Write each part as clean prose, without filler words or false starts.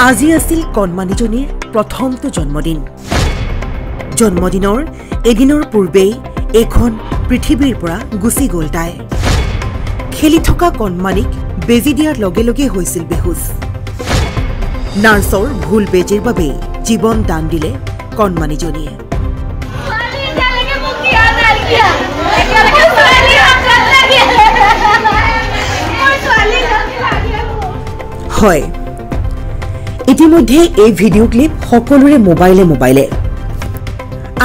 আজি আছিল কণমানিজনীৰ প্ৰথমটো জন্মদিন। জন্মদিনৰ এদিনৰ পূৰ্বেই এখন পৃথিৱীৰ পৰা গুচি গ'ল তাই। খেলি থকা কণমানিক বেজি দিয়াৰ লগে লগে হৈছিল বেহুচ। নাৰ্ছৰ ভুল বেজিৰ বাবে জীৱন দান দিলে কণমানিজনীয়ে। হয়, ইতিমধ্যে এই ভিডিঅ' ক্লিপ সকলোৰে মোবাইলে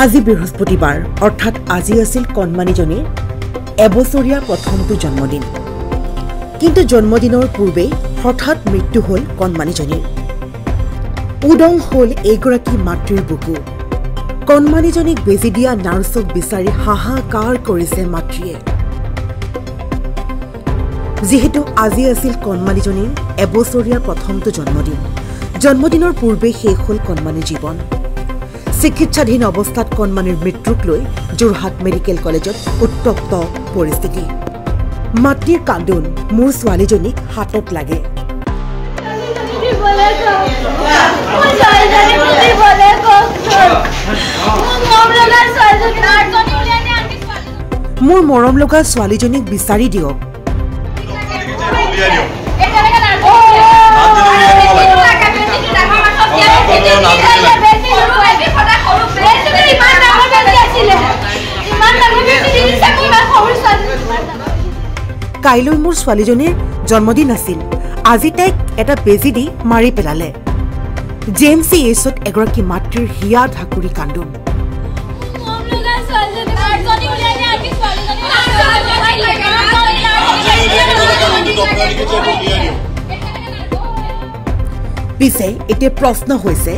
আজি বৃহস্পতিবাৰ অৰ্থাৎ আজি আছিল কণমানিজনীৰ এবছৰীয়া প্ৰথমটো জন্মদিন। কিন্তু জন্মদিনৰ পূৰ্বে হঠাৎ মৃত্যু হ'ল কণমানিজনীৰ। উদং হ'ল এইগৰাকী মাতৃৰ বুকু। কণমানিজনীক বেজি দিয়া নাৰ্ছক বিচাৰি হাহাকাৰ কৰিছে মাতৃয়ে। যিহেতু আজি আছিল কণমানিজনীৰ এবছৰীয়া প্ৰথমটো জন্মদিন, জন্মদিনৰ পূৰ্বে শেষ হ'ল কণমানিৰ জীৱন। চিকিৎসাধীন অৱস্থাত কণমানিৰ মৃত্যুক লৈ যোৰহাট মেডিকেল কলেজত উত্তপ্ত পৰিস্থিতি। মাতৃৰ কান্দোন মোৰ ছোৱালীজনীক হাতত লাগে। মোৰ মৰম লগা ছোৱালীজনীক বিচাৰি দিয়ক। কাইলৈ মোৰ ছোৱালীজনীৰ জন্মদিন আছিল। আজি তাইক এটা বেজি দি মাৰি পেলালে। JMCHত এগৰাকী মাতৃৰ হিয়া ঢাকুৰি কান্দোন। পিছে এতিয়া প্ৰশ্ন হৈছে,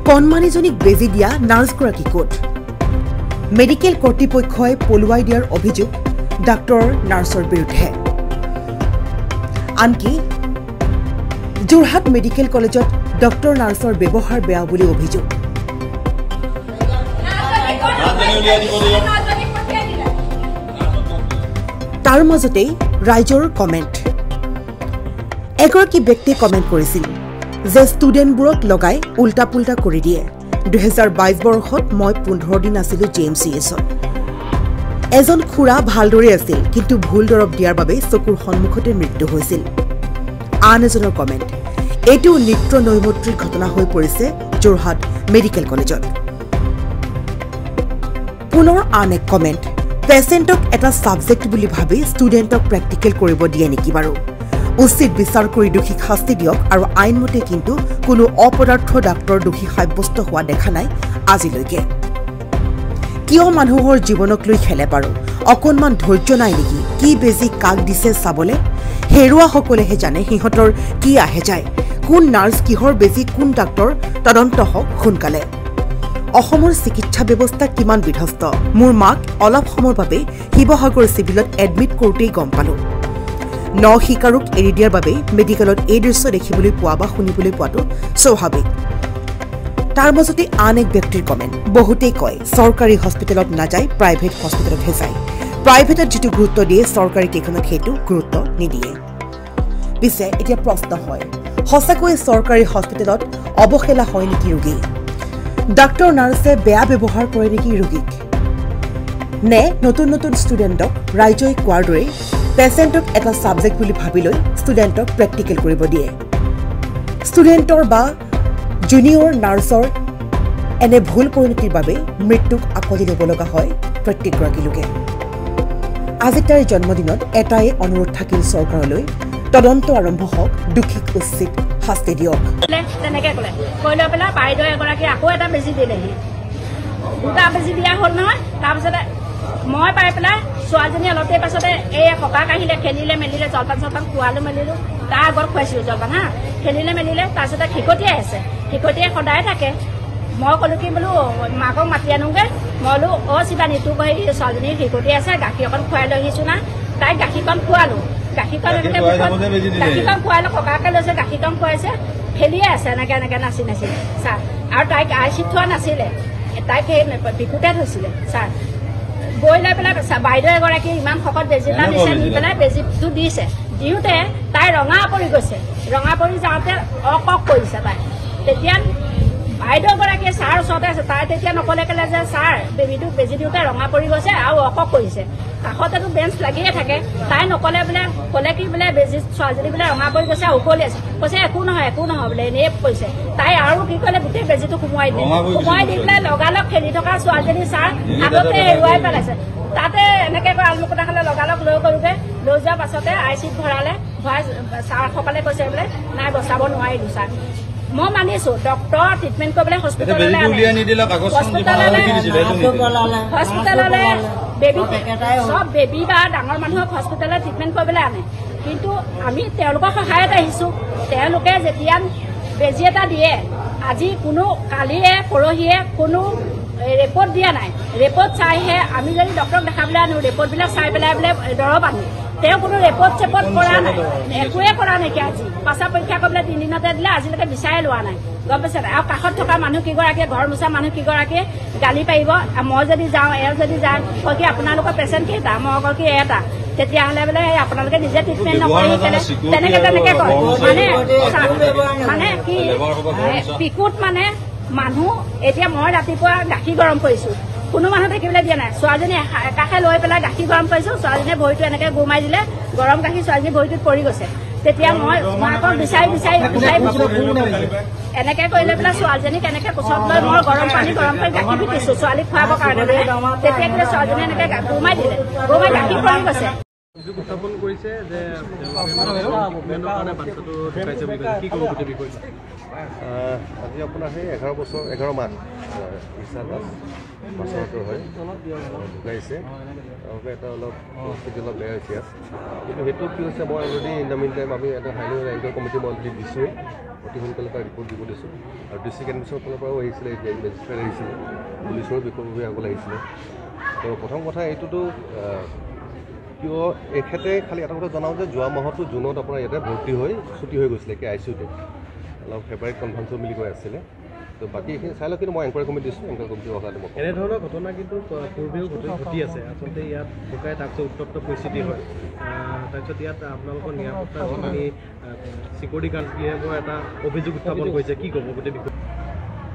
কণমানিজনীক বেজি দিয়া নাৰ্ছগৰাকী ক'ত? মেডিকেল কৰ্তৃপক্ষই পলুৱাই দিয়াৰ অভিযোগ ডাক্তৰ নাৰ্ছৰ বিৰুদ্ধে। আনকি যোৰহাট মেডিকেল কলেজত ডক্তৰ নাৰ্ছৰ ব্যৱহাৰ বেয়া বুলি অভিযোগ। তাৰ মাজতেই ৰাইজৰ কমেণ্ট। এগৰাকী ব্যক্তিয়ে কমেণ্ট কৰিছিল যে ষ্টুডেণ্টবোৰক লগাই উল্টা পুল্টা কৰি দিয়ে। 2022 বৰ্ষত মই 15 দিন আছিলোঁ JMCHত। এজন খুৰা ভালদৰে আছিল, কিন্তু ভুল দৰৱ দিয়াৰ বাবে চকুৰ সন্মুখতে মৃত্যু হৈছিল। আন এজনৰ কমেণ্ট, এইটো নিত্য নৈমত্ৰীৰ ঘটনা হৈ পৰিছে যোৰহাট মেডিকেল কলেজত। পুনৰ আন এক কমেণ্ট, পেচেণ্টক এটা ছাবজেক্ট বুলি ভাবি ষ্টুডেণ্টক প্ৰেক্টিকেল কৰিব দিয়ে নেকি বাৰু? উচিত বিচাৰ কৰি দোষীক শাস্তি দিয়ক। আৰু আইনমতে কিন্তু কোনো অপদাৰ্থ ডাক্তৰ দোষী সাব্যস্ত হোৱা দেখা নাই আজিলৈকে। কিয় মানুহৰ জীৱনক লৈ খেলে বাৰু? অকণমান ধৈৰ্য নাই নেকি? কি বেজি কাক দিছে চাবলৈ? হেৰুৱাসকলেহে জানে সিহঁতৰ কি আহে যায়। কোন নাৰ্ছ, কিহৰ বেজি, কোন ডাক্তৰ, তদন্ত হওক সোনকালে। অসমৰ চিকিৎসা ব্যৱস্থা কিমান বিধ্বস্ত মোৰ মাক অলপ সময়ৰ বাবে শিৱসাগৰ চিভিলত এডমিট কৰোঁতেই গম পালোঁ। শিকাৰুক এৰি দিয়াৰ বাবে মেডিকেলত এই দৃশ্য দেখিবলৈ পোৱা বা শুনিবলৈ পোৱাটো স্বাভাৱিক। তাৰ মাজতে আন এক ব্যক্তিৰ কমেণ্ট, বহুতেই কয় চৰকাৰী হস্পিটেলত নাযায়, প্ৰাইভেট হস্পিটেলতহে যায়। প্ৰাইভেটত যিটো গুৰুত্ব দিয়ে চৰকাৰী কেইখনত সেইটো গুৰুত্ব নিদিয়ে। পিছে এতিয়া প্ৰশ্ন হয়, সঁচাকৈ চৰকাৰী হস্পিটেলত অৱহেলা হয় নেকি ৰোগী? ডাক্তৰ নাৰ্ছে বেয়া ব্যৱহাৰ কৰে নেকি ৰোগীক? নে নতুন নতুন ষ্টুডেণ্টক ৰাইজই কোৱাৰ দৰে পেচেণ্টক এটা ছাবজেক্ট বুলি ভাবি লৈ ষ্টুডেণ্টক প্ৰেক্টিকেল কৰিব দিয়ে? ষ্টুডেণ্টৰ বা জুনিয়ৰ নাৰ্ছৰ এনে ভুল পৰিণতিৰ বাবে মৃত্যুক আকোৱালি ল'ব লগা হয় প্ৰত্যেকগৰাকী লোকে। আজি তাইৰ জন্মদিনত এটাই অনুৰোধ থাকিল চৰকাৰলৈ, তদন্ত আৰম্ভ হওক, দোষীক উচিত শাস্তি দিয়ক। তেনেকে ক'লে কৈ লৈ পেলাই বাইদেউ এগৰাকী আকৌ এটা বেজি দিলেহি। দুটা বেজি দিয়া হ'ল নহয়। তাৰপিছতে মই পাই পেলাই ছোৱালীজনী অলপ দেৰি পাছতে এই ককাক আহিলে, খেলিলে মেলিলে, জলপান চলপান খোৱালো মেলিলো। তাৰ আগত খুৱাইছিলো জলপান, হা, খেলিলে মেলিলে। তাৰপিছতে খিকটিয়াই আছে, খিকটিয়াই সদায় থাকে। মই ক'লো কি বোলো মাকক মাতি আনোগে। মই বোলো শিৱানী তোক হেৰি ছোৱালীজনী খিকটি আছে, গাখীৰ অকণ খুৱাই লৈ আহিছো না। তাইক গাখীৰকণ খোৱালো। গাখীৰকণ গাখীৰকণ খুৱাই ককাকে লৈছে, গাখীৰকণ খুৱাইছে, খেলিয়ে আছে এনেকে এনেকে নাচি নাচি ছাৰ। আৰু তাইক আইচিত থোৱা নাছিলে, তাইক সেই বিকুতে থৈছিলে ছাৰ। গৈ লৈ পেলাই বাইদেউ এগৰাকী ইমান শকত বেজি এটা দিছে, নি পেলাই বেজিটো দিছে। দিওঁতে তাই ৰঙা পৰি গৈছে ৰঙা পৰি যাওঁতে অকক কৰিছে তাই তেতিয়া বাইদেউগৰাকীয়ে ছাৰ ওচৰতে আছে তাই তেতিয়া নকলে কেলে যে ছাৰ বেবীটোক বেজি দিওঁতে ৰঙা পৰি গৈছে আৰু অকক কৰিছে কাষতেতো বেঞ্চ লাগিয়ে থাকে তাই নকলে বোলে ক'লে কি বোলে বেজি ছোৱালীজনী বোলে ৰঙা পৰি গৈছে উকলি আছে কৈছে একো নহয় বোলে এনেই কৈছে তাই আৰু কি ক'লে গোটেই বেজিটো সোমোৱাই দি পেলাই লগালগ খেলি থকা ছোৱালীজনী ছাৰ আগতে হেৰুৱাই পেলাইছে তাতে এনেকৈ কৈ আলমুকুটা খালে লগালগ লৈ গ'লোগৈ লৈ যোৱাৰ পাছতে ICUত ভৰাই ছাৰসকলে কৈছে বোলে নাই বচাব নোৱাৰিলোঁ ছাৰ মই মানিছো ডক্টৰ ট্ৰিটমেণ্ট কৰিবলৈ হস্পিটেললৈ চব বেবী বা ডাঙৰ মানুহক হস্পিটেলত ট্ৰিটমেণ্ট কৰিবলৈ আনে কিন্তু আমি তেওঁলোকৰ সহায়ত আহিছোঁ তেওঁলোকে যেতিয়া বেজি এটা দিয়ে আজি কোনো কালিয়ে পৰহিয়ে কোনো ৰিপৰ্ট দিয়া নাই ৰিপৰ্ট চাইহে আমি যদি ডক্টৰক দেখাবলৈ আনো ৰিপৰ্টবিলাক চাই পেলাই বোলে দৰৱ আনো তেওঁ কোনো ৰিপৰ্ট কৰা নাই একোৱে কৰা নাইকিয়া আজি পাছা পৰীক্ষা কৰিবলৈ 3 দিনতে দিলে আজিলৈকে বিচাৰে লোৱা নাই গম পাইছে আৰু কাষত থকা মানুহ কেইগৰাকীয়ে ঘৰ মোচা মানুহ কেইগৰাকীয়ে গালি পাৰিব মই যদি যাওঁ এওঁ যদি যায় কয় কি আপোনালোকৰ পেচেণ্ট কেইটা মই কয় কি এটা তেতিয়াহ'লে বোলে আপোনালোকে নিজে ট্ৰিটমেণ্ট নকৰি তেনেকে কয় মানে কি পিকুত মানে মানুহ এতিয়া মই ৰাতিপুৱা গাখীৰ গৰম কৰিছোঁ কোনো মানুহ থাকিবলৈ দিয়া নাই ছোৱালীজনী একাষে লৈ পেলাই গাখীৰ গৰম কৰিছোঁ ছোৱালীজনীয়ে ভৰিটো এনেকৈ গুমাই দিলে গৰম গাখীৰ ছোৱালীজনী ভৰিটোত পৰি গৈছে তেতিয়া মই মাকক বিচাৰি এনেকৈ কৰি লৈ পেলাই ছোৱালীজনীক এনেকৈ কোচত লৈ মই গৰম পানী গৰম কৰি গাখীৰ পিটিছোঁ ছোৱালীক খুৱাবৰ কাৰণে তেতিয়া বোলে ছোৱালীজনী এনেকৈ গুমাই দিলে গুমাই গাখীৰ পৰি গৈছে উত্থাপন কৰিছে যে আজি আপোনাৰ সেই 11 মাহ ঈশা দাস বছৰটো হয় ঢুকাইছে তেওঁলোকে এটা অলপ পৰিস্থিতি অলপ বেয়া হৈছে কিন্তু সেইটো কি হৈছে মই already in the mean time আমি এটা হাই লেভেল ৰেংকৰ কমিটি মই অলৰেডি দিছোঁৱেই অতি সোনকালে এটা ৰিপৰ্ট দিব দিছোঁ আৰু ডিষ্ট্ৰিক্ট এডমিশ্যনৰ ফালৰ পৰাও আহিছিলে এতিয়া মেজিষ্ট্ৰেট আহিছিলে পুলিচৰো বিষয়ববীয়াসকলে আহিছিলে তো প্ৰথম কথা এইটোতো কিয় এখেতে খালি এটা কথা জনাওঁ যে যোৱা মাহতো জুনত আপোনাৰ ইয়াতে ভৰ্তি হৈ ছুটি হৈ গৈছিলে এতিয়া ICUতে অলপ ফেব্ৰুৱাৰীত কনফাৰেঞ্চো মিলি গৈ আছিলে তো বাকী এইখিনি চাই লওক কিন্তু মই এনকুৱাৰী কমিটি দিছোঁ এনকুৱাৰী কমিটি অহাটো মই এনেধৰণৰ ঘটনা কিন্তু পূৰ্বেও ঘটি আছে আচলতে ইয়াত ঢুকাই তাৰপিছত উত্তপ্ত পৰিস্থিতি হয় তাৰপিছত ইয়াত আপোনালোকৰ নিৰাপত্তা যিখিনি চিকিউৰিটি গাৰ্ড বিভাগৰ এটা অভিযোগ উত্থাপন কৰিছে কি ক'ব গোটেই বিষয়ে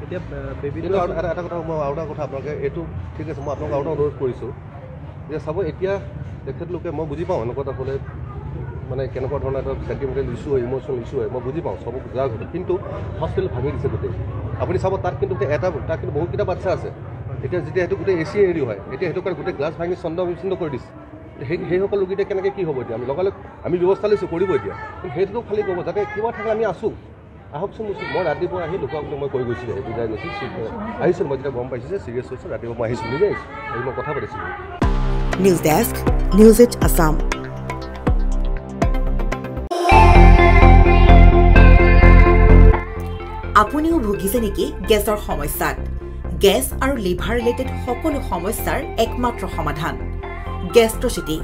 এতিয়া বেবীটো এটা কথা মই আৰু এটা কথা আপোনালোকে এইটো ঠিক আছে মই আপোনালোকক আৰু এটা অনুৰোধ কৰিছোঁ যে চাব এতিয়া তেখেতলোকে মই বুজি পাওঁ এনেকুৱা এটা হ'লে মানে কেনেকুৱা ধৰণৰ এটা চেণ্টিমেণ্টেল ইছ্যু হয় ইম'চনেল ইছ্যু হয় মই বুজি পাওঁ চব যাৰ ঘটে কিন্তু হস্পিটেল ভাঙি দিছে গোটেই আপুনি চাব তাত কিন্তু তাত কিন্তু বহুতকেইটা বাচ্চা আছে এতিয়া যেতিয়া সেইটো গোটেই AC এৰি হয় এতিয়া সেইটো কাৰণে গোটেই গ্লাছ ভাঙি চন্দ বিচ্ছিন্ন কৰি দিছে সেইসকল লোককেইটা কেনেকৈ কি হ'ব এতিয়া আমি লগালগ আমি ব্যৱস্থা লৈছোঁ কৰিব এতিয়া কিন্তু সেইটো খালী ক'ব যাতে কিবা থাকে আমি আছোঁ আহকচোন মই ৰাতিপুৱা আহি লোকসকলক মই কৈ গৈছিলোঁ বুজাই গৈছোঁ আহিছিলোঁ মই যেতিয়া গম পাইছোঁ যে চিৰিয়াছ হৈছে ৰাতিপুৱা মই আহিছোঁ নিজে আহিছোঁ আহি মই কথা পাতিছিলোঁ news desk news eight Assam আপুনিও ভুগিছে নেকি গেছৰ সমস্যাত গেছ আৰু লিভাৰ ৰিলেটেড সকলো সমস্যাৰ একমাত্ৰ সমাধান গেষ্ট্ৰচিটি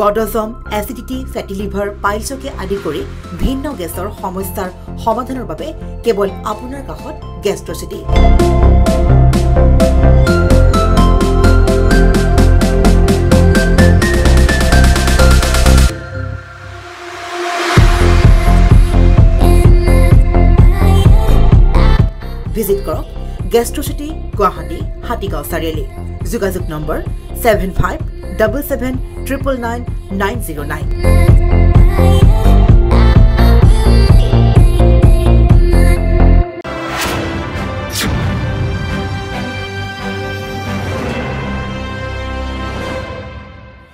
বডজম এচিডিটি ফেটি লিভাৰ পাইলছকে আদি কৰি ভিন্ন গেছৰ সমস্যাৰ সমাধানৰ বাবে কেৱল আপোনাৰ কাষত গেষ্ট্ৰচিটি ভিজিট কৰক গেষ্ট্ৰচিটি গুৱাহাটী হাতীগাঁও চাৰিআলি যোগাযোগ নম্বৰ 7577999909